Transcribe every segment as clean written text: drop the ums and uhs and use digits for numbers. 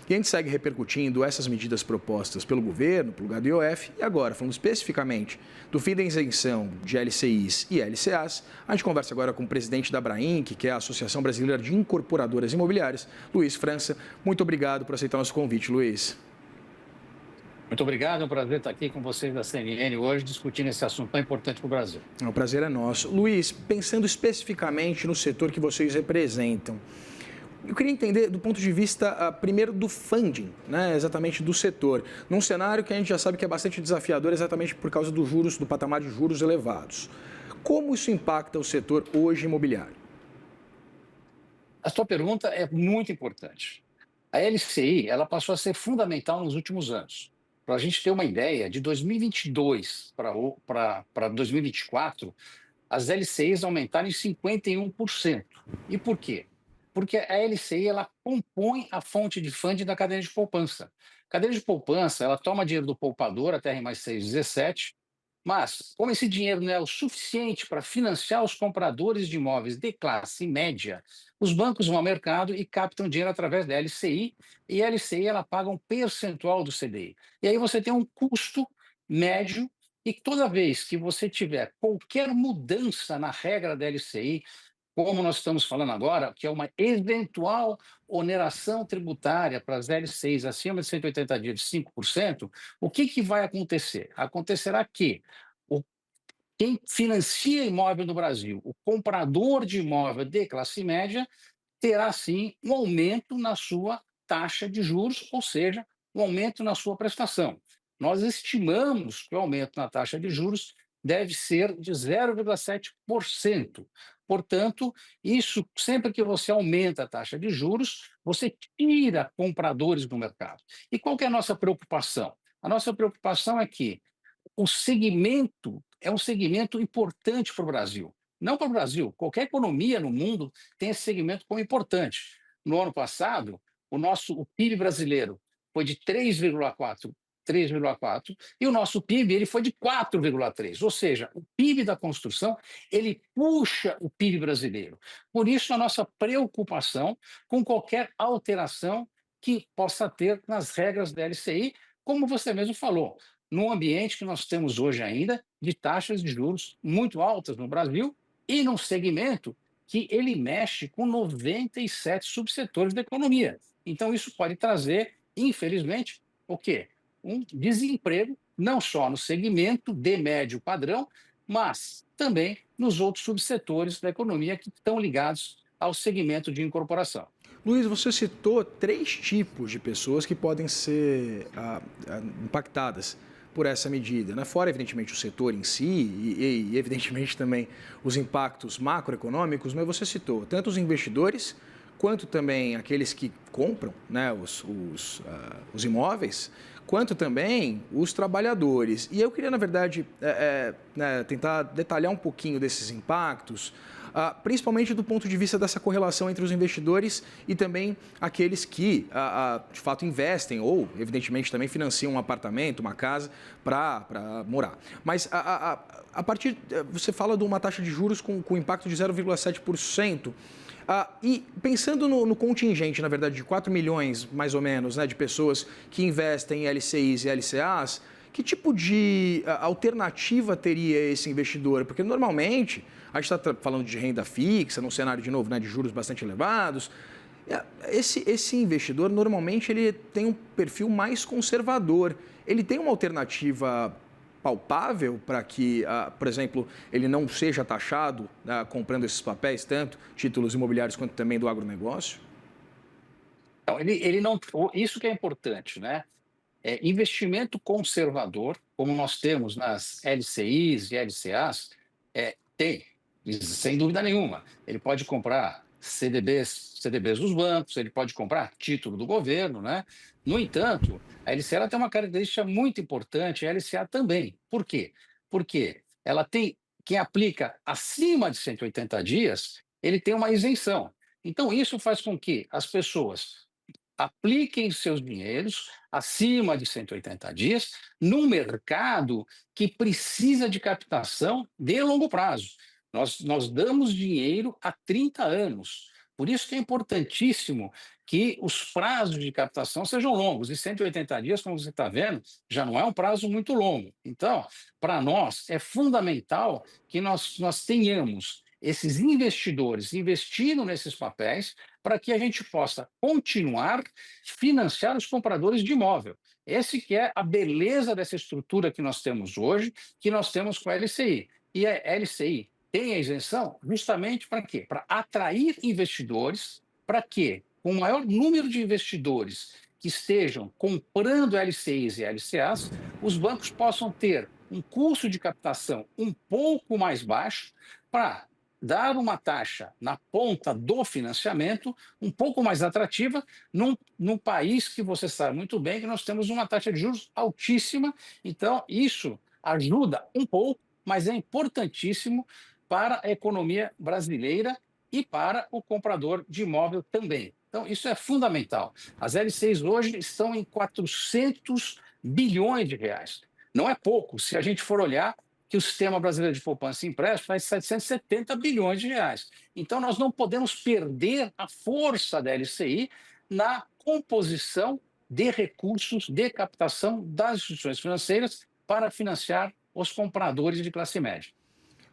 E a gente segue repercutindo essas medidas propostas pelo governo, pelo lugar do IOF, e agora, falando especificamente do fim da isenção de LCIs e LCAs, a gente conversa agora com o presidente da Abrainc, que é a Associação Brasileira de Incorporadoras Imobiliárias, Luiz França. Muito obrigado por aceitar nosso convite, Luiz. Muito obrigado, é um prazer estar aqui com vocês da CNN hoje, discutindo esse assunto tão importante para o Brasil. O prazer é nosso. Luiz, pensando especificamente no setor que vocês representam, eu queria entender do ponto de vista, primeiro, do funding, né, exatamente do setor, num cenário que a gente já sabe que é bastante desafiador exatamente por causa dos juros, do patamar de juros elevados. Como isso impacta o setor hoje imobiliário? A sua pergunta é muito importante. A LCI, ela passou a ser fundamental nos últimos anos. Para a gente ter uma ideia, de 2022 para 2024, as LCIs aumentaram em 51%. E por quê? Porque a LCI ela compõe a fonte de funding da cadeia de poupança. A cadeia de poupança, ela toma dinheiro do poupador até R mais 6,17, mas como esse dinheiro não é o suficiente para financiar os compradores de imóveis de classe média, os bancos vão ao mercado e captam dinheiro através da LCI, e a LCI ela paga um percentual do CDI. E aí você tem um custo médio, e toda vez que você tiver qualquer mudança na regra da LCI, como nós estamos falando agora, que é uma eventual oneração tributária para as LCIs acima de 180 dias de 5%, o que vai acontecer? Acontecerá que o quem financia imóvel no Brasil, o comprador de imóvel de classe média, terá sim um aumento na sua taxa de juros, ou seja, um aumento na sua prestação. Nós estimamos que o aumento na taxa de juros deve ser de 0,7%. Portanto, isso sempre que você aumenta a taxa de juros, você tira compradores do mercado. E qual que é a nossa preocupação? A nossa preocupação é que o segmento é um segmento importante para o Brasil. Não para o Brasil, qualquer economia no mundo tem esse segmento como importante. No ano passado, o PIB brasileiro foi de 3,4 e o nosso PIB ele foi de 4,3, ou seja, o PIB da construção ele puxa o PIB brasileiro. Por isso a nossa preocupação com qualquer alteração que possa ter nas regras da LCI, como você mesmo falou, num ambiente que nós temos hoje ainda de taxas de juros muito altas no Brasil e num segmento que ele mexe com 97 subsetores da economia. Então, isso pode trazer, infelizmente, o quê? Um desemprego, não só no segmento de médio padrão, mas também nos outros subsetores da economia que estão ligados ao segmento de incorporação. Luiz, você citou três tipos de pessoas que podem ser impactadas por essa medida, né? Fora, evidentemente, o setor em si evidentemente, também os impactos macroeconômicos, mas você citou tanto os investidores quanto também aqueles que compram, né, os imóveis, quanto também os trabalhadores. E eu queria, na verdade, né, tentar detalhar um pouquinho desses impactos, principalmente do ponto de vista dessa correlação entre os investidores e também aqueles que, de fato, investem ou, evidentemente, também financiam um apartamento, uma casa para morar. Mas, a partir, você fala de uma taxa de juros com impacto de 0,7%. E pensando no contingente, na verdade, de 4 milhões, mais ou menos, né, de pessoas que investem em LCIs e LCAs, que tipo de alternativa teria esse investidor? Porque, normalmente, a gente está falando de renda fixa, num cenário, de novo, né, de juros bastante elevados. Esse investidor, normalmente, ele tem um perfil mais conservador. Ele tem uma alternativa palpável para que, por exemplo, ele não seja taxado comprando esses papéis, tanto títulos imobiliários quanto também do agronegócio? Então, ele não. Isso que é importante, né? Investimento conservador, como nós temos nas LCIs e LCAs, tem, sem dúvida nenhuma. Ele pode comprar CDBs dos bancos, ele pode comprar título do governo, né? No entanto, a LCA ela tem uma característica muito importante, a LCA também. Por quê? Porque ela tem, quem aplica acima de 180 dias, ele tem uma isenção. Então, isso faz com que as pessoas apliquem seus dinheiros acima de 180 dias num mercado que precisa de captação de longo prazo. Nós damos dinheiro há 30 anos. Por isso que é importantíssimo que os prazos de captação sejam longos. E 180 dias, como você está vendo, já não é um prazo muito longo. Então, para nós, é fundamental que nós tenhamos esses investidores investindo nesses papéis para que a gente possa continuar financiar os compradores de imóvel. Esse que é a beleza dessa estrutura que nós temos hoje, que nós temos com a LCI. E a LCI tem a isenção justamente para quê? Para atrair investidores, para quê? Com o maior número de investidores que estejam comprando LCIs e LCAs, os bancos possam ter um custo de captação um pouco mais baixo para dar uma taxa na ponta do financiamento um pouco mais atrativa num país que você sabe muito bem que nós temos uma taxa de juros altíssima. Então, isso ajuda um pouco, mas é importantíssimo para a economia brasileira e para o comprador de imóvel também. Então, isso é fundamental. As LCs hoje estão em 400 bilhões de reais. Não é pouco, se a gente for olhar que o Sistema Brasileiro de Poupança e Empréstimo faz 770 bilhões de reais. Então, nós não podemos perder a força da LCI na composição de recursos de captação das instituições financeiras para financiar os compradores de classe média.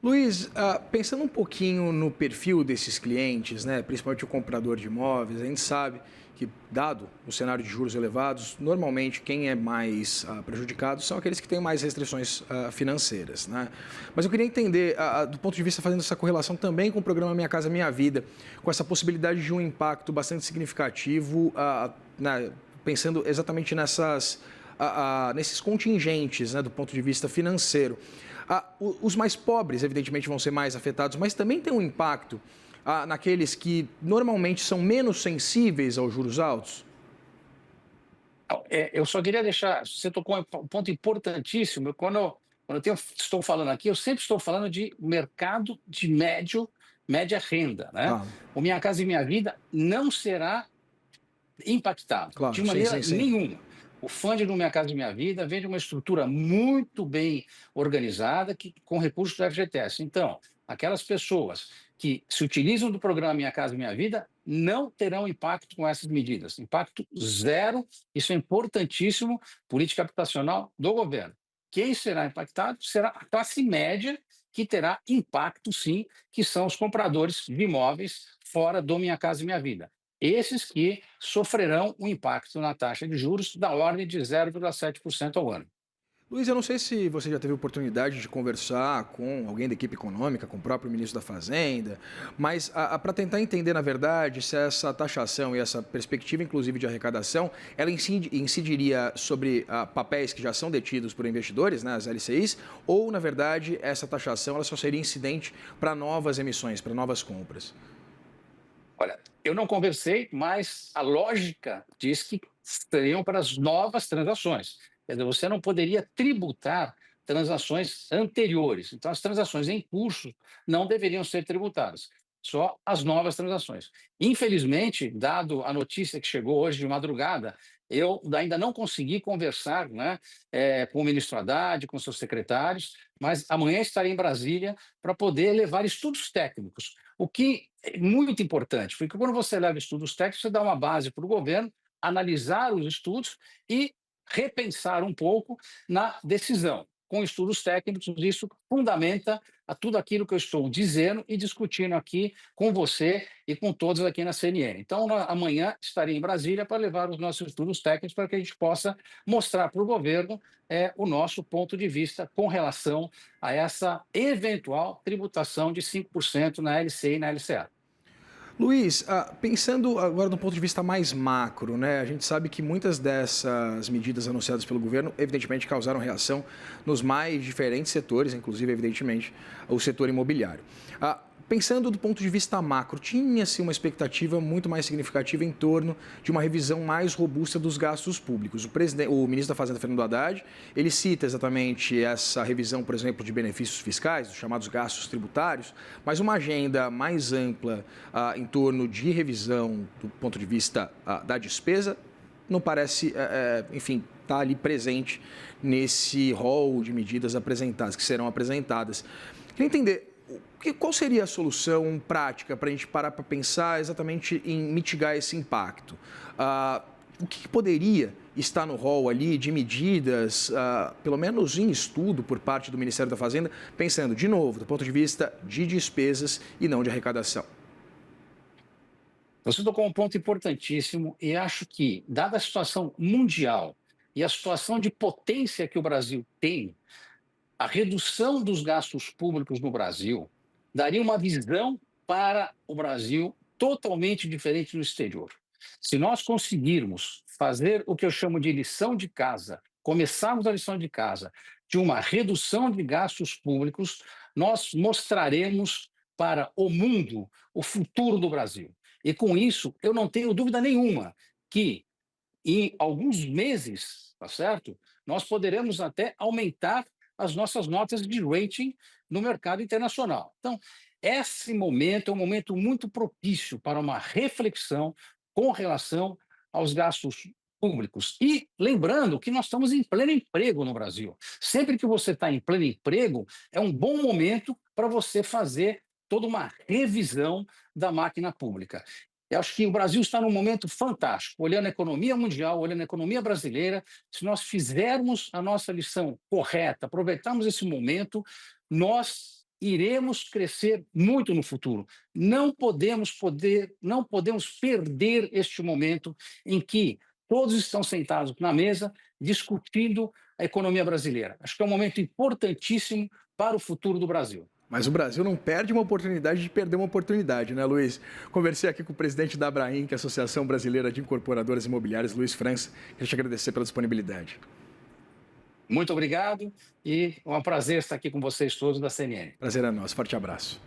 Luiz, pensando um pouquinho no perfil desses clientes, né, principalmente o comprador de imóveis, a gente sabe que, dado o cenário de juros elevados, normalmente quem é mais prejudicado são aqueles que têm mais restrições financeiras, né? Mas eu queria entender, do ponto de vista, fazendo essa correlação também com o programa Minha Casa Minha Vida, com essa possibilidade de um impacto bastante significativo, né, pensando exatamente nesses contingentes, né, do ponto de vista financeiro. Os mais pobres, evidentemente, vão ser mais afetados, mas também tem um impacto naqueles que normalmente são menos sensíveis aos juros altos? Eu só queria deixar, você tocou um ponto importantíssimo. Estou falando aqui, eu sempre estou falando de mercado de média renda, né? Ah, O Minha Casa e Minha Vida não será impactado de claro, sim, maneira sim, sim. nenhuma. O fundo do Minha Casa e Minha Vida vem de uma estrutura muito bem organizada com recursos do FGTS. Então, aquelas pessoas que se utilizam do programa Minha Casa e Minha Vida não terão impacto com essas medidas. Impacto zero, isso é importantíssimo, política habitacional do governo. Quem será impactado será a classe média, que terá impacto, sim, que são os compradores de imóveis fora do Minha Casa e Minha Vida. Esses que sofrerão um impacto na taxa de juros da ordem de 0,7% ao ano. Luiz, eu não sei se você já teve oportunidade de conversar com alguém da equipe econômica, com o próprio ministro da Fazenda, mas para tentar entender, na verdade, se essa taxação e essa perspectiva, inclusive, de arrecadação, ela incidiria sobre papéis que já são detidos por investidores, né, as LCIs, ou, na verdade, essa taxação ela só seria incidente para novas emissões, para novas compras? Olha, eu não conversei, mas a lógica diz que seriam para as novas transações. Quer dizer, você não poderia tributar transações anteriores. Então, as transações em curso não deveriam ser tributadas, só as novas transações. Infelizmente, dado a notícia que chegou hoje de madrugada, eu ainda não consegui conversar, né, com o ministro Haddad, com seus secretários, mas amanhã estarei em Brasília para poder levar estudos técnicos. O que é muito importante, porque quando você leva estudos técnicos, você dá uma base para o governo analisar os estudos e repensar um pouco na decisão. Com estudos técnicos, isso fundamenta a tudo aquilo que eu estou dizendo e discutindo aqui com você e com todos aqui na CNN. Então, amanhã estarei em Brasília para levar os nossos estudos técnicos para que a gente possa mostrar para o governo o nosso ponto de vista com relação a essa eventual tributação de 5% na LCI e na LCA. Luiz, pensando agora do ponto de vista mais macro, né? A gente sabe que muitas dessas medidas anunciadas pelo governo, evidentemente, causaram reação nos mais diferentes setores, inclusive, evidentemente, o setor imobiliário. Pensando do ponto de vista macro, tinha-se uma expectativa muito mais significativa em torno de uma revisão mais robusta dos gastos públicos. O ministro da Fazenda, Fernando Haddad, ele cita exatamente essa revisão, por exemplo, de benefícios fiscais, os chamados gastos tributários, mas uma agenda mais ampla em torno de revisão do ponto de vista da despesa não parece, enfim, estar ali presente nesse rol de medidas apresentadas, que serão apresentadas. Queria entender Qual seria a solução prática para a gente parar para pensar exatamente em mitigar esse impacto? O que poderia estar no rol ali de medidas, pelo menos em estudo por parte do Ministério da Fazenda, pensando, de novo, do ponto de vista de despesas e não de arrecadação? Você tocou um ponto importantíssimo e acho que, dada a situação mundial e a situação de potência que o Brasil tem, a redução dos gastos públicos no Brasil daria uma visão para o Brasil totalmente diferente no exterior. Se nós conseguirmos fazer o que eu chamo de lição de casa, começarmos a lição de casa de uma redução de gastos públicos, nós mostraremos para o mundo o futuro do Brasil. E com isso, eu não tenho dúvida nenhuma que em alguns meses, tá certo? Nós poderemos até aumentar as nossas notas de rating no mercado internacional. Então, esse momento é um momento muito propício para uma reflexão com relação aos gastos públicos. E lembrando que nós estamos em pleno emprego no Brasil. Sempre que você está em pleno emprego, é um bom momento para você fazer toda uma revisão da máquina pública. Eu acho que o Brasil está num momento fantástico, olhando a economia mundial, olhando a economia brasileira. Se nós fizermos a nossa lição correta, aproveitarmos esse momento, nós iremos crescer muito no futuro. Não podemos perder este momento em que todos estão sentados na mesa discutindo a economia brasileira. Acho que é um momento importantíssimo para o futuro do Brasil. Mas o Brasil não perde uma oportunidade de perder uma oportunidade, né, Luiz? Conversei aqui com o presidente da Abraim, que é a Associação Brasileira de Incorporadoras Imobiliárias, Luiz França. Queria te agradecer pela disponibilidade. Muito obrigado e é um prazer estar aqui com vocês todos da CNN. Prazer é nosso. Forte abraço.